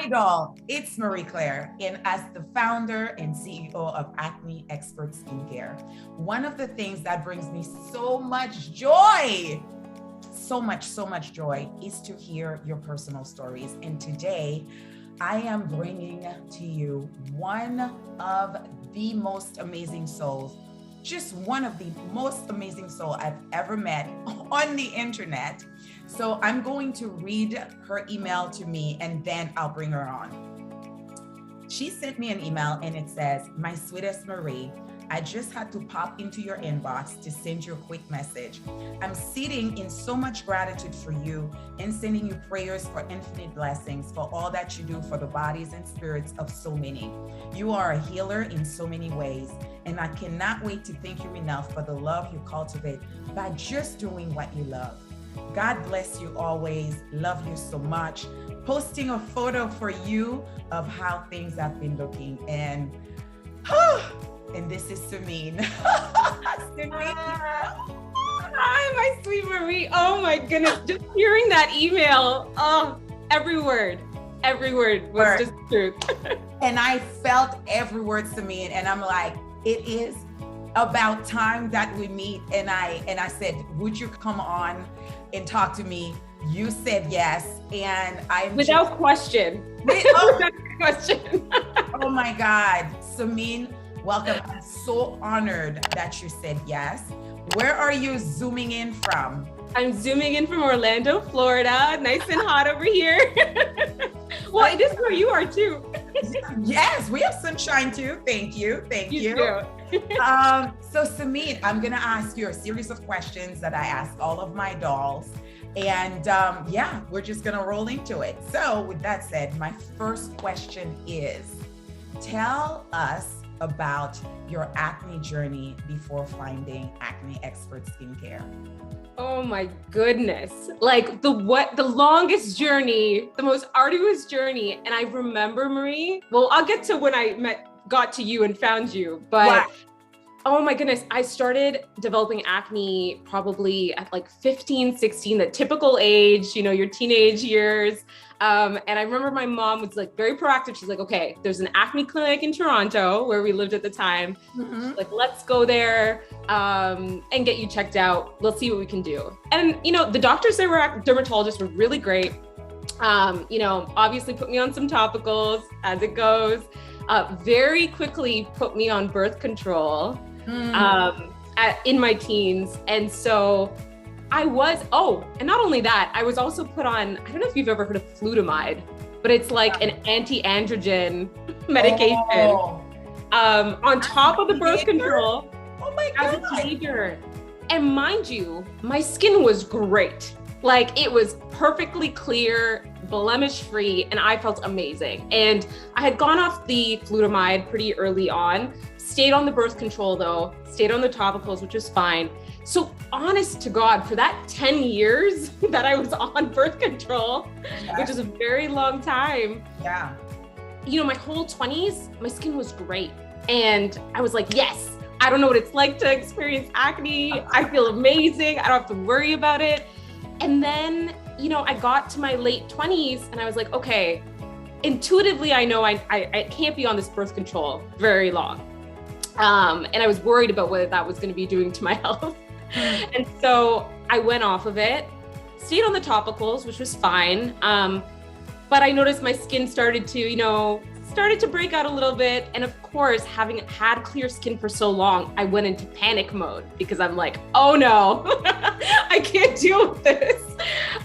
Hi, doll. It's Marie Claire, and as the founder and CEO of Acne Expert Skincare, one of the things that brings me so much joy, so much joy, is to hear your personal stories. And today, I am bringing to you one of the most amazing souls, just one of the most amazing soul I've ever met on the internet. So I'm going to read her email to me and then I'll bring her on. She sent me an email and it says, "My sweetest Marie, I just had to pop into your inbox to send you a quick message. I'm sitting in so much gratitude for you and sending you prayers for infinite blessings for all that you do for the bodies and spirits of so many. You are a healer in so many ways, and I cannot wait to thank you enough for the love you cultivate by just doing what you love. God bless you always. Love you so much." Posting a photo for you of how things have been looking. And this is Sameen. Sameen. Hi, my sweet Marie. Oh my goodness. Just hearing that email. Oh, every word was just truth. And I felt every word, Sameen. And I'm like, it is about time that we meet. And I said, would you come on and talk to me? You said yes. And I'm without question. Without question. Oh my God. Sameen, welcome. I'm so honored that you said yes. Where are you zooming in from? I'm zooming in from Orlando, Florida. Nice and hot over here. Well, it is where you are too. Yes, we have sunshine too. Thank you. Thank you. So Sameen, I'm gonna ask you a series of questions that I ask all of my dolls. And yeah, we're just gonna roll into it. So with that said, my first question is, tell us about your acne journey before finding Acne Expert Skincare. Oh my goodness. Like the longest journey, the most arduous journey. And I remember, Marie, well, I'll get to when I got to you and found you, but wow. Oh my goodness. I started developing acne probably at like 15, 16, the typical age, you know, your teenage years. And I remember my mom was like very proactive. She's like, okay, there's an acne clinic in Toronto where we lived at the time. Mm-hmm. Like, let's go there and get you checked out. Let's see what we can do. And, you know, the doctors there dermatologists were really great. You know, obviously put me on some topicals as it goes. Very quickly put me on birth control in my teens. And so I was, and not only that, I was also put on, I don't know if you've ever heard of flutamide, but it's like an anti-androgen medication on top of the birth control. Oh my God. As a teenager. And mind you, my skin was great. Like it was perfectly clear, blemish free, and I felt amazing. And I had gone off the flutamide pretty early on, stayed on the birth control though, stayed on the topicals, which was fine. So honest to God, for that 10 years that I was on birth control, which is a very long time. Yeah. You know, my whole 20s, my skin was great. And I was like, yes, I don't know what it's like to experience acne. I feel amazing. I don't have to worry about it. And then, you know, I got to my late 20s and I was like, okay, intuitively, I know I can't be on this birth control very long. And I was worried about what that was going to be doing to my health. And so I went off of it, stayed on the topicals, which was fine. But I noticed my skin started to break out a little bit. And of course, having had clear skin for so long, I went into panic mode because I'm like, oh no, I can't deal with this.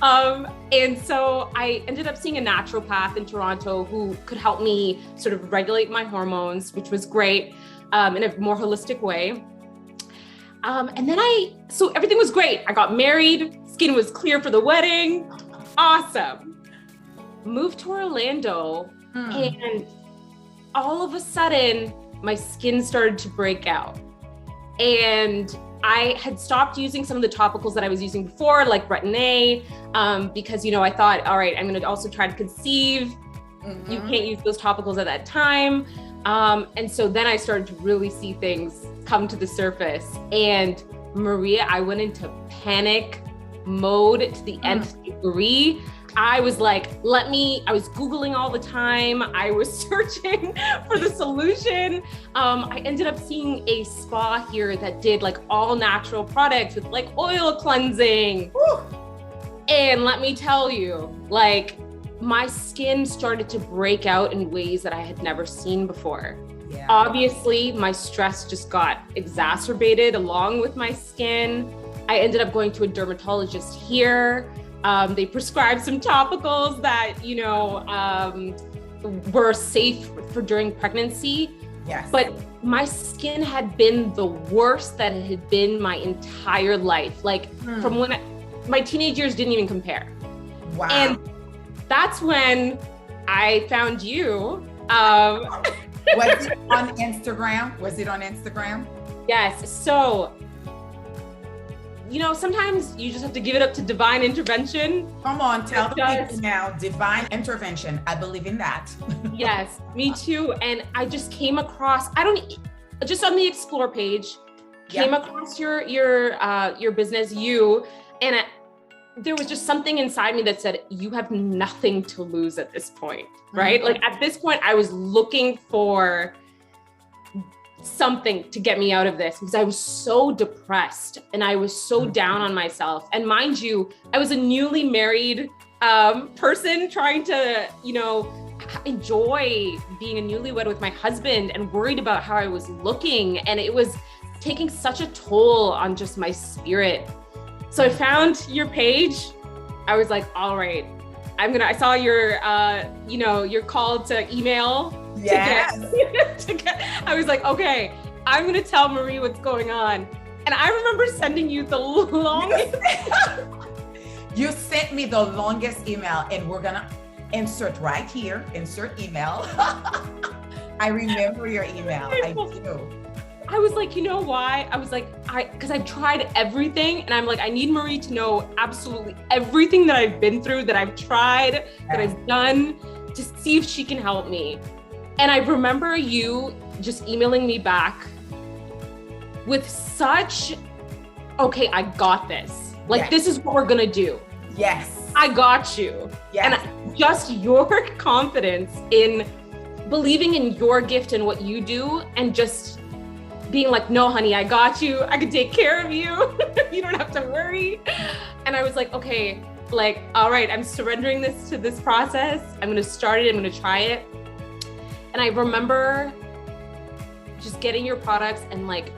And so I ended up seeing a naturopath in Toronto who could help me sort of regulate my hormones, which was great, in a more holistic way. And then so everything was great. I got married, skin was clear for the wedding. Awesome. Moved to Orlando and all of a sudden my skin started to break out. And I had stopped using some of the topicals that I was using before, like Retin-A, because, you know, I thought, all right, I'm going to also try to conceive. Mm-hmm. You can't use those topicals at that time. And so then I started to really see things come to the surface. And Maria, I went into panic mode to the nth degree. I was like, I was Googling all the time. I was searching for the solution. I ended up seeing a spa here that did like all natural products with like oil cleansing. Woo. And let me tell you, like my skin started to break out in ways that I had never seen before. Yeah. Obviously, my stress just got exacerbated along with my skin. I ended up going to a dermatologist here. They prescribed some topicals that, you know, were safe for during pregnancy. Yes. But my skin had been the worst that it had been my entire life. Like from when my teenage years didn't even compare. Wow. And that's when I found you. Was it on Instagram? Was it on Instagram? Yes. So, you know, sometimes you just have to give it up to divine intervention. Come on, tell the people now. Divine intervention. I believe in that. Yes, me too. And I just came across, just on the explore page, came across your business, and there was just something inside me that said, you have nothing to lose at this point, right? Like at this point, I was looking for something to get me out of this because I was so depressed and I was so down on myself. And mind you, I was a newly married person trying to, you know, enjoy being a newlywed with my husband and worried about how I was looking. And it was taking such a toll on just my spirit. So I found your page. I was like, all right, I saw your, you know, your call to email. Yes. I was like, okay, I'm going to tell Marie what's going on. And I remember sending you the longest. You sent me the longest email, and we're going to insert right here, insert email. I remember your email. I do. I was like, you know why? I was like, because I've tried everything, and I'm like, I need Marie to know absolutely everything that I've been through, that I've tried, that I've done, to see if she can help me. And I remember you just emailing me back with such, okay, I got this. Like, this is what we're gonna do. Yes. I got you. Yes. And just your confidence in believing in your gift and what you do, and just being like, no, honey, I got you. I can take care of you. You don't have to worry. And I was like, okay, like, all right, I'm surrendering this to this process. I'm gonna start it, I'm gonna try it. And I remember just getting your products, and like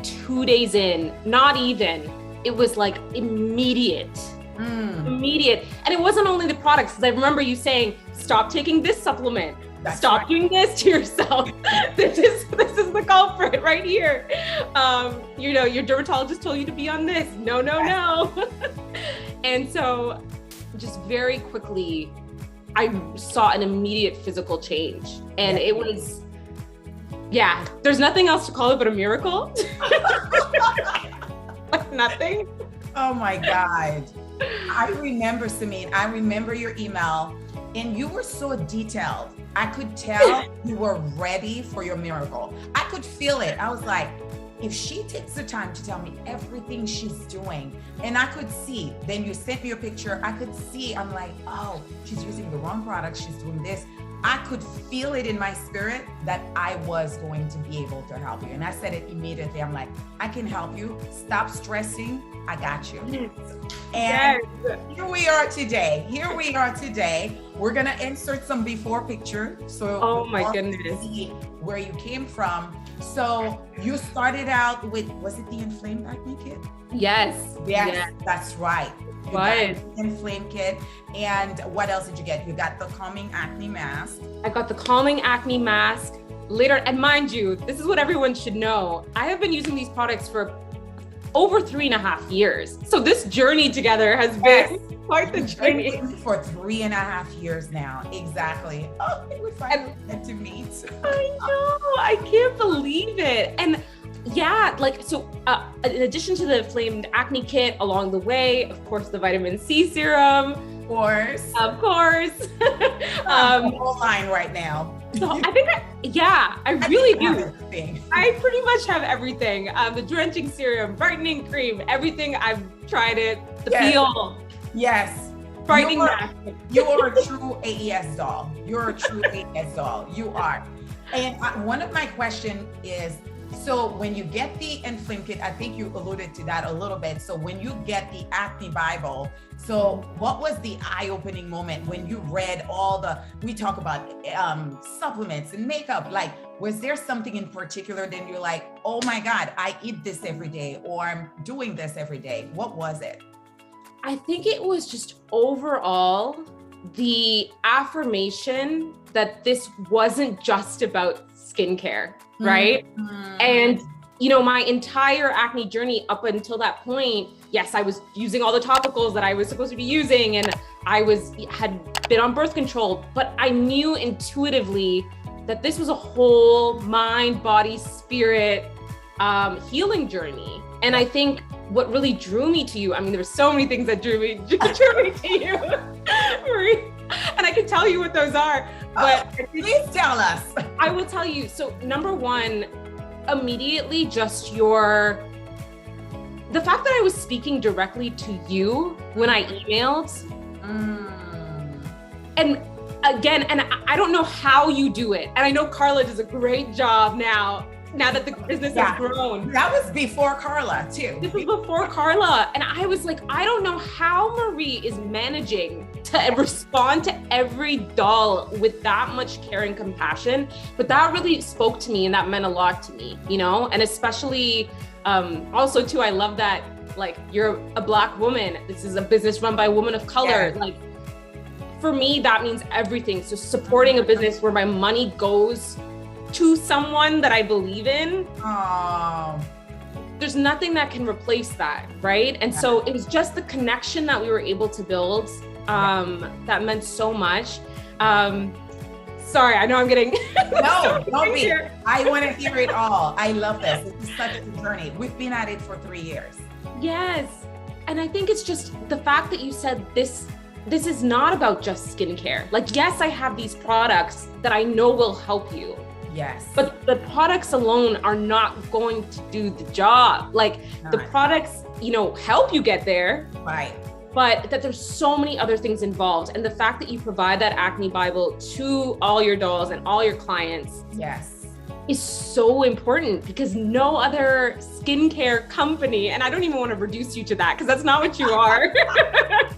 2 days in, not even, it was like immediate. Immediate. And it wasn't only the products, because I remember you saying, stop taking this supplement. Stop doing this to yourself. This is the culprit right here. You know, your dermatologist told you to be on this. No. And so just very quickly, I saw an immediate physical change. And it was, there's nothing else to call it but a miracle. Like nothing. Oh my God. I remember, Sameen, I remember your email, and you were so detailed. I could tell you were ready for your miracle. I could feel it. I was like, if she takes the time to tell me everything she's doing, and I could see, then you sent me a picture, I could see, I'm like, oh, she's using the wrong product, she's doing this. I could feel it in my spirit that I was going to be able to help you. And I said it immediately. I'm like, I can help you. Stop stressing. I got you. And here we are today. We're going to insert some before picture. So oh my goodness, see where you came from. So you started out with, was it the Inflamed Acne Kit? Yes, that's right. You got the Inflamed Kit. And what else did you get? You got the Calming Acne Mask. I got the Calming Acne Mask later. And mind you, this is what everyone should know. I have been using these products for over 3.5 years. So this journey together has been quite the journey. For 3.5 years now. Exactly. Oh, we finally get to meet. I know, I can't believe it. And so in addition to the Inflamed Acne Kit along the way, of course, the vitamin C serum. Of course. The whole line right now. So I think I really do. I pretty much have everything. The drenching serum, brightening cream, everything. I've tried it. The peel. Yes. Frightening you are a true AES doll. You're a true AES doll. You are. And one of my questions is, so when you get the Inflame Kit, I think you alluded to that a little bit. So when you get the Acne Bible, so what was the eye-opening moment when you read we talk about supplements and makeup, like, was there something in particular that you're like, oh my God, I eat this every day, or I'm doing this every day? What was it? I think it was just overall the affirmation that this wasn't just about skincare, right? Mm-hmm. And, you know, my entire acne journey up until that point, yes, I was using all the topicals that I was supposed to be using, and I had been on birth control, but I knew intuitively that this was a whole mind, body, spirit healing journey. And I think what really drew me to you, I mean, there were so many things that drew me to you, Marie, and I can tell you what those are, but please tell us. I will tell you. So number one, immediately just the fact that I was speaking directly to you when I emailed. And again, and I don't know how you do it. And I know Carla does a great job now that the business has grown. That was before Carla too. This was before Carla. And I was like, I don't know how Marie is managing to respond to every doll with that much care and compassion. But that really spoke to me, and that meant a lot to me, you know? And especially, also too, I love that, like, you're a Black woman. This is a business run by a woman of color. Yeah. Like, for me, that means everything. So supporting a business where my money goes to someone that I believe in, there's nothing that can replace that, right? And so it was just the connection that we were able to build that meant so much. Sorry, I know I'm getting no, don't be. I want to hear it all. I love this. This is such a journey. We've been at it for 3 years. Yes, and I think it's just the fact that you said this is not about just skincare. Like, yes, I have these products that I know will help you. Yes. But the products alone are not going to do the job. Like, the products, you know, help you get there. Right. But that there's so many other things involved. And the fact that you provide that Acne Bible to all your dolls and all your clients. Yes. Is so important, because no other skincare company, and I don't even want to reduce you to that because that's not what you are,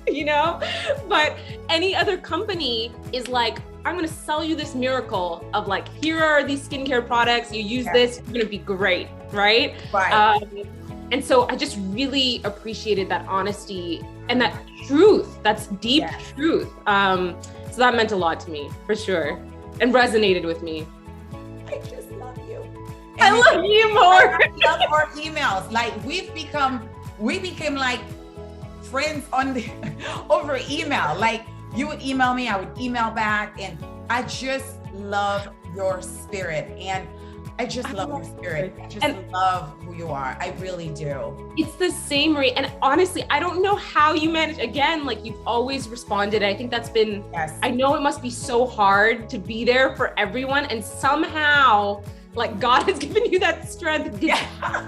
you know, but any other company is like, I'm going to sell you this miracle of like, here are these skincare products, you use this, you're going to be great, right? Right. And so I just really appreciated that honesty and that truth, that's deep truth. So that meant a lot to me, for sure, and resonated with me. I just love you. And I love you more. I love our emails. Like, we became like friends over email. Like, you would email me, I would email back, and I just love your spirit. And I just love your spirit. I just love who you are. I really do. It's the same, Marie. And honestly, I don't know how you manage. Again, like, you've always responded. I think that's been, I know it must be so hard to be there for everyone. And somehow, like, God has given you that strength.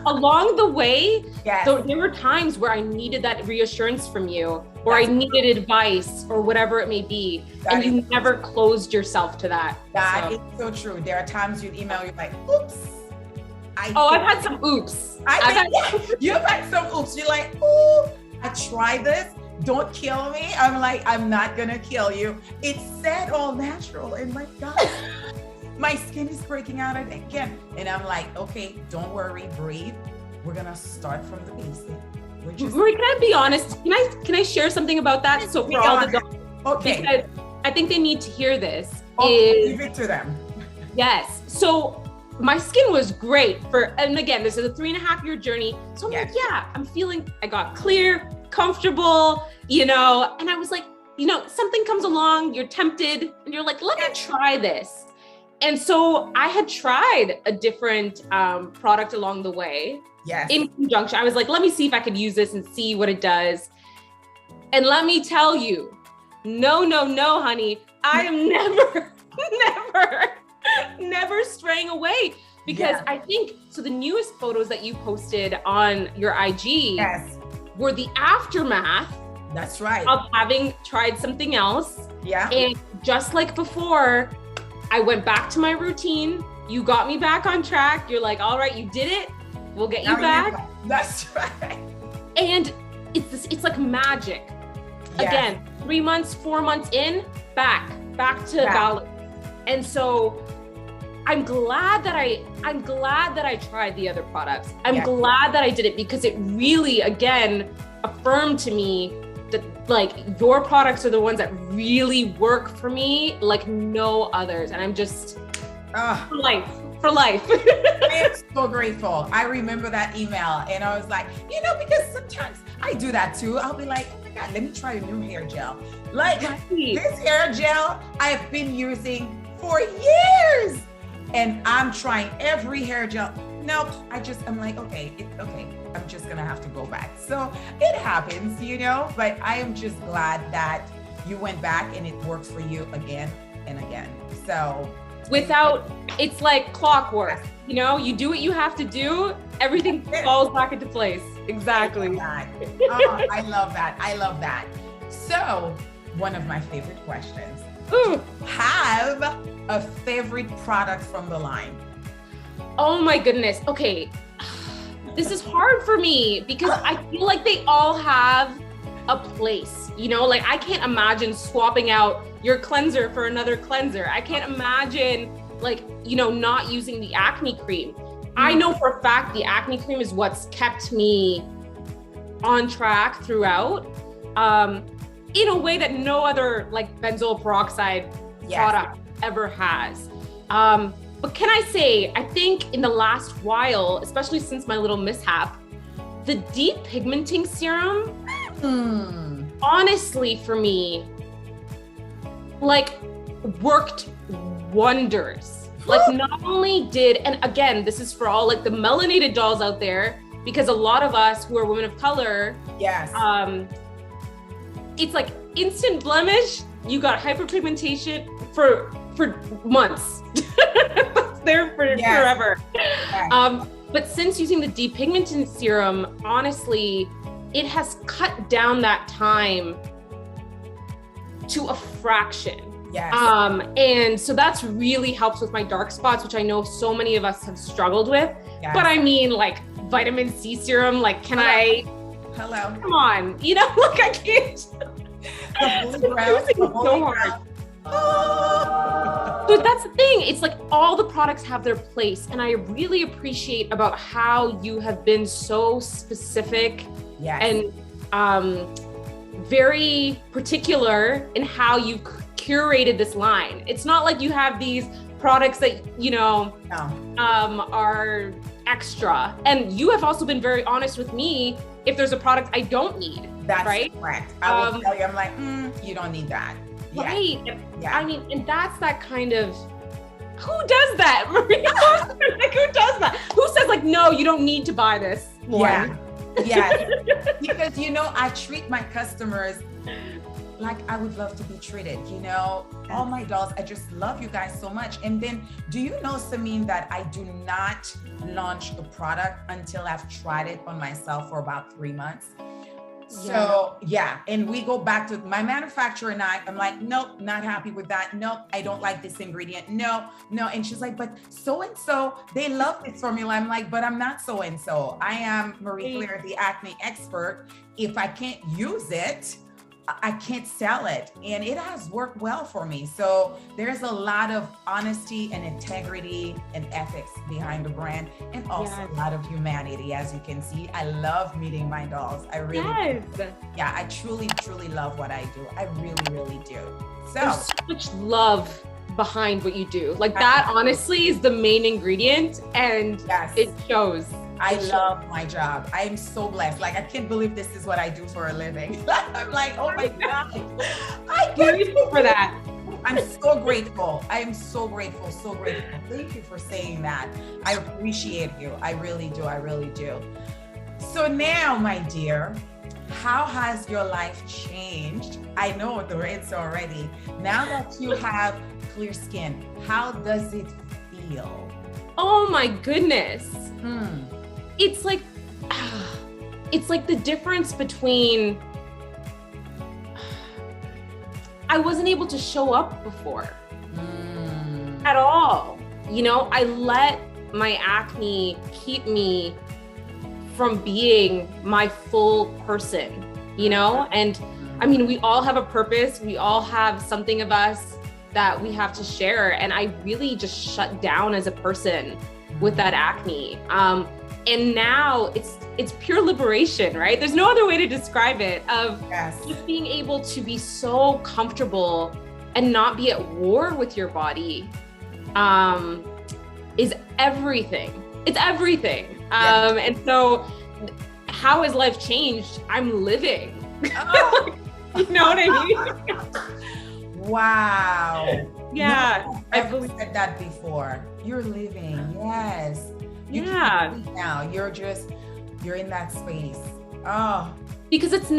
Along the way, so there were times where I needed that reassurance from you, or I needed advice, or whatever it may be. And you never closed yourself to that. That is so true. There are times you'd email, you're like, oops. I've had some oops. You've had some oops. You're like, ooh, I tried this. Don't kill me. I'm like, I'm not gonna kill you. It said all natural, and my God, my skin is breaking out again. And I'm like, okay, don't worry, breathe. We're gonna start from the basic. Marie, can I be honest? Can I share something about that? So for all the dogs, because I think they need to hear this. Leave it to them. Yes. So my skin was great and again, this is a 3.5-year journey. So I'm like, I got clear, comfortable, you know, and I was like, you know, something comes along, you're tempted, and you're like, let me try this. And so I had tried a different product along the way. Yes. In conjunction, I was like, let me see if I could use this and see what it does. And let me tell you, no, honey, I am never straying away, because I think, so the newest photos that you posted on your IG were the aftermath That's right. Of having tried something else. Yeah. And just like before, I went back to my routine. You got me back on track. You're like, all right, you did it. We'll get you back. That's right. And it's like magic. Yes. Again, 3 months, 4 months in, back to balance. And so I'm glad that I tried the other products. I'm glad that I did it, because it really, again, affirmed to me that like your products are the ones that really work for me like no others. And I'm just for life. I am so grateful. I remember that email and I was like, because sometimes I do that too. I'll be like, oh my God, let me try a new hair gel. Like this hair gel I've been using for years. And I'm trying every hair gel. Nope. I'm like, okay, I'm just gonna have to go back. So it happens, but I am just glad that you went back and it works for you again and again. So it's like clockwork, you do what you have to do, everything falls back into place. Exactly. I love that. I love that. So one of my favorite questions. Ooh. Have a favorite product from the line? Oh my goodness. Okay. This is hard for me because I feel like they all have a place, like I can't imagine swapping out your cleanser for another cleanser. I can't imagine not using the acne cream. I know for a fact the acne cream is what's kept me on track throughout, in a way that no other benzoyl peroxide product ever has. But can I say, I think in the last while, especially since my little mishap, the depigmenting serum, honestly for me, worked wonders. Not only did, and again, this is for all the melanated dolls out there, because a lot of us who are women of color, it's like instant blemish. You got hyperpigmentation for months. That's there for forever. Right. But since using the depigmenting serum, honestly, it has cut down that time to a fraction. Yes. And so that's really helps with my dark spots, which I know so many of us have struggled with. Yes. But I mean, vitamin C serum, Hello. Come on, I can't. So hard. But that's the thing. It's all the products have their place. And I really appreciate about how you have been so specific and very particular in how you curated this line. It's not like you have these products that, are extra. And you have also been very honest with me if there's a product I don't need. That's right? correct. I will tell you, I'm like, you don't need that. Right. Yeah. I mean, and that's that kind of, who does that, Maria? Who does that? Who says no, you don't need to buy this one? Yeah. Because, I treat my customers like I would love to be treated, all my dolls, I just love you guys so much. And then do you know, Sameen, that I do not launch a product until I've tried it on myself for about 3 months. So and we go back to my manufacturer and I'm like, nope, not happy with that. Nope, I don't like this ingredient. No. And she's like, but so-and-so, they love this formula. I'm like, but I'm not so-and-so. I am Marie Claire, the acne expert. If I can't use it, I can't sell it. And it has worked well for me. So there's a lot of honesty and integrity and ethics behind the brand, and also a lot of humanity. As you can see, I love meeting my dolls. I really do. Yeah, I truly, truly love what I do. I really, really do. So there's so much love behind what you do. That honestly is the main ingredient, and it shows. I love my job. I am so blessed. I can't believe this is what I do for a living. I'm like, oh my God. I can't believe for that. I'm so grateful. I am so grateful, so grateful. Thank you for saying that. I appreciate you. I really do. I really do. So now, my dear, how has your life changed? I know the answer already. Now that you have clear skin, how does it feel? Oh my goodness. It's like the difference between I wasn't able to show up before at all. You know, I let my acne keep me from being my full person, you know? And I mean, we all have a purpose. We all have something of us that we have to share. And I really just shut down as a person with that acne. And now it's pure liberation, right? There's no other way to describe it, of just being able to be so comfortable and not be at war with your body is everything. It's everything. And so how has life changed? I'm living. Oh. You know what I mean? Wow. Yeah. No, I've said that before. You're living. Yes. You can't now. You're in that space. Oh. Because it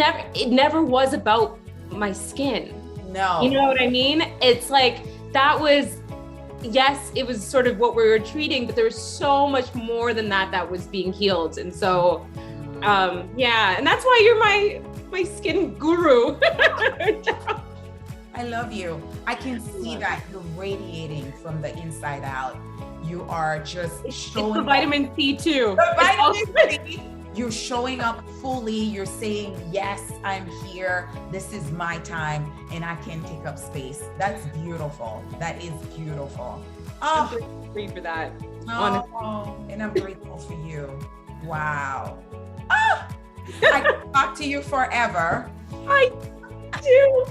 never was about my skin. No. You know what I mean? It's like, that was, yes, it was sort of what we were treating, but there was so much more than that was being healed. And so, yeah, and that's why you're my skin guru. I love you. I can see that you're radiating from the inside out. You are just showing it's the vitamin C too. The vitamin C. You're showing up fully. You're saying, yes, I'm here. This is my time and I can take up space. That's beautiful. That is beautiful. Oh, I'm grateful for that. Oh, and I'm grateful for you. Wow. Oh, I can talk to you forever. I do.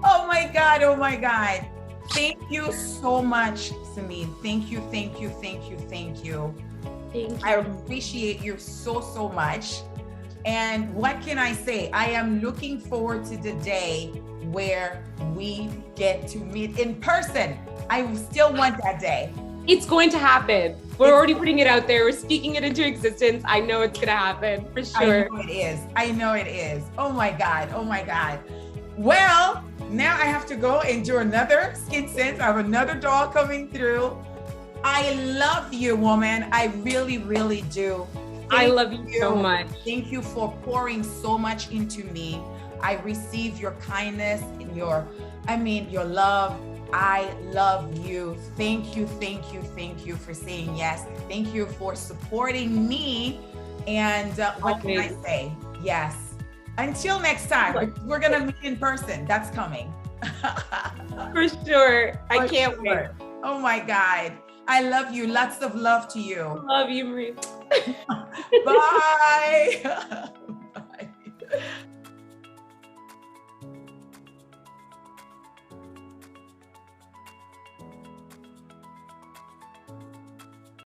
Oh my God. Oh my God. Thank you so much, Sameen. Thank you, thank you, thank you, thank you. Thank you. I appreciate you so much. And what can I say? I am looking forward to the day where we get to meet in person. I still want that day. It's going to happen. We're already putting it out there. We're speaking it into existence. I know it's going to happen for sure. I know it is. I know it is. Oh my God. Oh my God. Well, now I have to go and do another Skinsense. I have another doll coming through. I love you, woman. I really, really do. I love you so much. Thank you for pouring so much into me. I receive your kindness and your love. I love you. Thank you, thank you, thank you for saying yes. Thank you for supporting me. And what can I say? Yes. Until next time, we're going to meet in person. That's coming. For sure. I can't wait. Oh my God. I love you. Lots of love to you. Love you, Marie. Bye.